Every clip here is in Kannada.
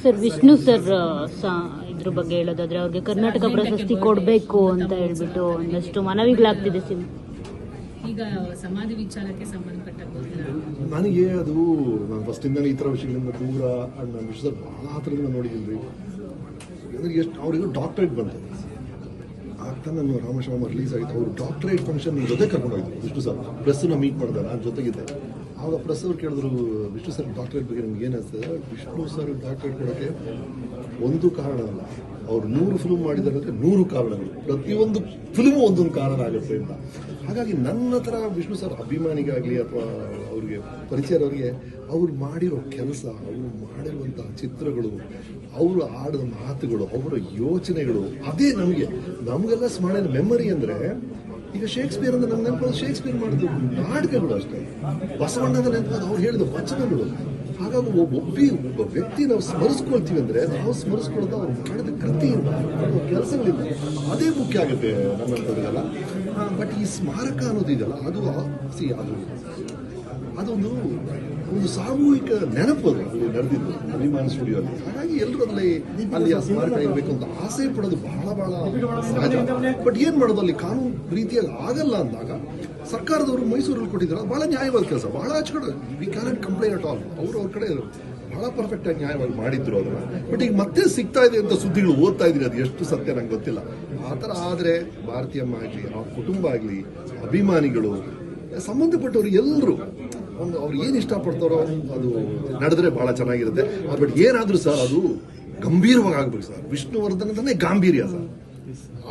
ಸರ್ ವಿಷ್ಣು ಸರ್ ಇದ್ರ ಬಗ್ಗೆ ಹೇಳೋದಾದ್ರೆ ಅವ್ರಿಗೆ ಕರ್ನಾಟಕ ಪ್ರಶಸ್ತಿ ಕೊಡಬೇಕು ಅಂತ ಹೇಳ್ಬಿಟ್ಟು ಒಂದಷ್ಟು ಮನವಿಗಳಾಗ್ತಿದೆ ಈಗ ಸಮಾಧಿ ವಿಚಾರಕ್ಕೆ ಸಂಬಂಧಪಟ್ಟ ನನಗೆ ಅದು ನಾನು ಫಸ್ಟಿಂದ ಈ ಥರ ವಿಷಯಗಳಿಂದ ದೂರ ನಾನು ವಿಷಯ ಬಹಳ ಹತ್ರದಿಂದ ನೋಡಿದ್ದೀನಿ. ಅಂದ್ರೆ ಎಷ್ಟು ಅವರಿಗೂ ಡಾಕ್ಟರೇಟ್ ಬಂತು ಆಗ್ತಾ ನಾನು ರಾಮಶಾಮ ರಿಲೀಸ್ ಆಗಿತ್ತು. ಅವರು ಡಾಕ್ಟರೇಟ್ ಫಂಕ್ಷನ್ ಜೊತೆ ಕರ್ಕೊಂಡು ಹೋಗಿದ್ರು ವಿಷ್ಣು ಸರ್. ಪ್ರೆಸ್ಸನ್ನ ಮೀಟ್ ಮಾಡಿದೆ, ನಾನು ಜೊತೆಗಿದ್ದೆ. ಆವಾಗ ಪ್ರೆಸ್ ಅವ್ರು ಕೇಳಿದ್ರು, ವಿಷ್ಣು ಸರ್ ಡಾಕ್ಟರೇಟ್ ಬಗ್ಗೆ ನಿಮ್ಗೆ ಏನು ಅನಿಸ್ತದೆ? ವಿಷ್ಣು ಸರ್ ಡಾಕ್ಟರೇಟ್ ಕೊಡೋಕ್ಕೆ ಒಂದು ಕಾರಣ ಅಲ್ಲ, ಅವ್ರು 100 ಫಿಲ್ಮ್ ಮಾಡಿದ್ದಾರೆ ಅಂದರೆ 100 ಕಾರಣಗಳು, ಪ್ರತಿಯೊಂದು ಫಿಲ್ಮು ಒಂದೊಂದು ಕಾರಣ ಆಗುತ್ತೆ ಅಂತ. ಹಾಗಾಗಿ ನನ್ನ ಹತ್ರ ವಿಷ್ಣು ಸರ್ ಅಭಿಮಾನಿಗಾಗಲಿ ಅಥವಾ ಅವ್ರಿಗೆ ಪರಿಚಯದವ್ರಿಗೆ ಅವ್ರು ಮಾಡಿರೋ ಕೆಲಸ, ಅವರು ಮಾಡಿರುವಂತಹ ಚಿತ್ರಗಳು, ಅವರು ಆಡಿದ ಮಾತುಗಳು, ಅವರ ಯೋಚನೆಗಳು, ಅದೇ ನಮಗೆಲ್ಲ ಸ್ಮಾರ್ಟ್ ಮೆಮೊರಿ ಅಂದರೆ ಈಗ ಶೇಕ್ಸ್ಪಿಯರ್ ಅಂದ್ರೆ ನಮ್ಗೆ ನೆನಪು ಶೇಕ್ಸ್ಪಿಯರ್ ಮಾಡಿದ ನಾಟಕಗಳು ಅಷ್ಟೇ, ಬಸವಣ್ಣನ ನೆನಪಾದ ಅವ್ರು ಹೇಳಿದ ವಚನಗಳು. ಹಾಗಾಗಿ ಒಬ್ಬ ವ್ಯಕ್ತಿ ನಾವು ಸ್ಮರಿಸ್ಕೊಳ್ತೀವಿ ಅಂದ್ರೆ ನಾವು ಸ್ಮರಿಸ್ಕೊಳ್ಳೋದು ಅವ್ರು ಮಾಡಿದ ಕೃತಿಯಿಂದ, ಕೆಲಸಗಳಿಂದ, ಅದೇ ಮುಖ್ಯ ಆಗುತ್ತೆ ನಮ್ಮಂಥವ್ರಿಗೆಲ್ಲ. ಬಟ್ ಈ ಸ್ಮಾರಕ ಅನ್ನೋದಿದೆಯಲ್ಲ ಅದೊಂದು ಸಾಮೂಹಿಕ ನೆನಪು, ಅದು ಅಲ್ಲಿ ನಡೆದಿದ್ದು ಅಭಿಮಾನ ಸ್ಟುಡಿಯೋ ಅಲ್ಲಿ. ಹಾಗಾಗಿ ಎಲ್ಲರೂ ಅಲ್ಲಿ ಆ ಸ್ಮಾರಕ ಇರಬೇಕು ಅಂತ ಆಸೆ ಪಡೋದು ಬಹಳ ಸಹಜ. ಬಟ್ ಏನ್ ಮಾಡೋದು, ಅಲ್ಲಿ ಕಾನೂನು ರೀತಿಯಾಗಿ ಆಗಲ್ಲ ಅಂದಾಗ ಸರ್ಕಾರದವರು ಮೈಸೂರಲ್ಲಿ ಕೊಟ್ಟಿದ್ದಾರೆ, ಬಹಳ ನ್ಯಾಯವಾದ ಕೆಲಸ, ಬಹಳ ಕಡೆ we can complain at all. ಅವ್ರ ಕಡೆ ಬಹಳ ಪರ್ಫೆಕ್ಟ್ ಆಗಿ ನ್ಯಾಯವಾಗಿ ಮಾಡಿದ್ರು ಅದನ್ನ. ಬಟ್ ಈಗ ಮತ್ತೆ ಸಿಗ್ತಾ ಇದೆ ಅಂತ ಸುದ್ದಿಗಳು ಓದ್ತಾ ಇದ್ದೀನಿ, ಅದು ಎಷ್ಟು ಸತ್ಯ ನಂಗೆ ಗೊತ್ತಿಲ್ಲ. ಆ ಥರ ಆದರೆ ಭಾರತೀಯಮ್ಮ ಆಗಲಿ, ಆ ಕುಟುಂಬ ಆಗಲಿ, ಅಭಿಮಾನಿಗಳು, ಸಂಬಂಧಪಟ್ಟವರು ಎಲ್ಲರೂ ಅವ್ರು ಏನು ಇಷ್ಟಪಡ್ತಾರೋ ಅದು ನಡೆದ್ರೆ ಬಹಳ ಚೆನ್ನಾಗಿರುತ್ತೆ. ಬಟ್ ಏನಾದರೂ ಸರ್ ಅದು ಗಂಭೀರವಾಗಿ ಆಗ್ಬೇಕು ಸರ್. ವಿಷ್ಣುವರ್ಧನನೇ ಗಾಂಭೀರ್ಯ ಸರ್,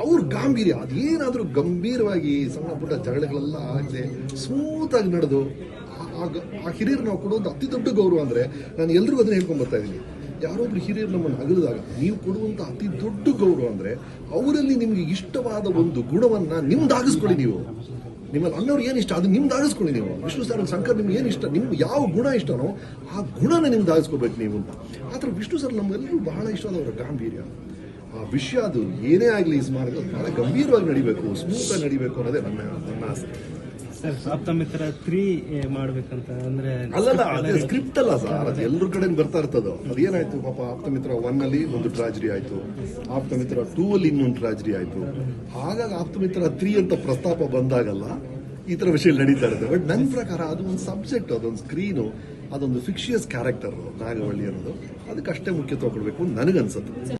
ಅವ್ರ ಗಾಂಭೀರ್ಯ ಅದೇನಾದ್ರೂ ಗಂಭೀರವಾಗಿ ಸಣ್ಣ ಪುಟ್ಟ ಜಗಳಗಳೆಲ್ಲ ಆಗದೆ ಸ್ಮೂತ್ ಆಗಿ ನಡೆದು ಆ ಹಿರಿಯರು ನಾವು ಕೊಡುವಂತ ಅತಿ ದೊಡ್ಡ ಗೌರವ ಅಂದ್ರೆ, ನಾನು ಎಲ್ರಿಗೂ ಅದನ್ನ ಹೇಳ್ಕೊಂಡ್ ಬರ್ತಾ ಇದ್ದೀನಿ. ಯಾರೊಬ್ರು ಹಿರಿಯರು ನಮ್ಮನ್ನು ಅಗಲಿದಾಗ ನೀವು ಕೊಡುವಂತ ಅತಿ ದೊಡ್ಡ ಗೌರವ ಅಂದ್ರೆ ಅವರಲ್ಲಿ ನಿಮ್ಗೆ ಇಷ್ಟವಾದ ಒಂದು ಗುಣವನ್ನ ನಿಮ್ದಾಗಿಸ್ಕೊಳ್ಳಿ. ನೀವು ನಿಮ್ಮಲ್ಲಿ ಅಣ್ಣವ್ರು ಏನು ಇಷ್ಟ ಅದು ನಿಮ್ದಾಗಿಸ್ಕೊಳ್ಳಿ. ನೀವು ವಿಷ್ಣು ಸರ್ ಶಂಕರ್ ನಿಮ್ಗೆ ಏನು ಇಷ್ಟ, ನಿಮ್ಗೆ ಯಾವ ಗುಣ ಇಷ್ಟನೋ ಆ ಗುಣನ ನಿಮ್ದಾಗಿಸ್ಕೋಬೇಕು ನೀವು ಅಂತ. ಆ ಥರ ವಿಷ್ಣು ಸರ್ ನಮ್ಗೆಲ್ಲರೂ ಬಹಳ ಇಷ್ಟವಾದವರ ಗಾಂಭೀರ್ಯ, ಆ ವಿಷಯ ಅದು ಏನೇ ಆಗಲಿ ಈ ಸ್ಮಾರಕ ಬಹಳ ಗಂಭೀರವಾಗಿ ನಡಿಬೇಕು, ಸ್ಮೂತ್ ಆಗಿ ನಡಿಬೇಕು ಅನ್ನೋದೇ ನನ್ನ ಆಸೆ. ಸರ್ ಆಪ್ತಮಿತ್ರ 3 ಮಾಡ್ಬೇಕಂತ ಅಂದ್ರೆ ಅಲ್ಲಲ್ಲ, ಅದೇ ಸ್ಕ್ರಿಪ್ಟ್ ಅಲ್ಲ ಸರ್, ಅದು ಎಲ್ಲರ ಕಡೆ ಬರ್ತಾ ಇರ್ತದೋ. ಅದೇನಾಯ್ತು ಪಾಪ, ಆಪ್ತಮಿತ್ರ 1 ಅಲ್ಲಿ ಒಂದು ಟ್ರಾಜಿಡಿ ಆಯ್ತು, ಆಪ್ತಮಿತ್ರ 2 ಅಲ್ಲಿ ಇನ್ನೊಂದು ಟ್ರಾಜಿಡಿ ಆಯ್ತು. ಹಾಗಾಗಿ ಆಪ್ತಮಿತ್ರ 3 ಅಂತ ಪ್ರಸ್ತಾಪ ಬಂದಾಗಲ್ಲ ಈ ತರ ವಿಷಯ ನಡೀತಾ ಇರುತ್ತೆ. ಬಟ್ ನನ್ನ ಪ್ರಕಾರ ಅದು ಒಂದು ಸಬ್ಜೆಕ್ಟ್, ಅದೊಂದು ಸ್ಕ್ರೀನು, ಅದೊಂದು ಫಿಕ್ಷಿಯಸ್ ಕ್ಯಾರೆಕ್ಟರ್ ನಾಗವಳ್ಳಿ ಅನ್ನೋದು, ಅದಕ್ಕಷ್ಟೇ ಮುಖ್ಯತ್ವ ಕೊಡಬೇಕು ನನಗನ್ಸುತ್ತೆ.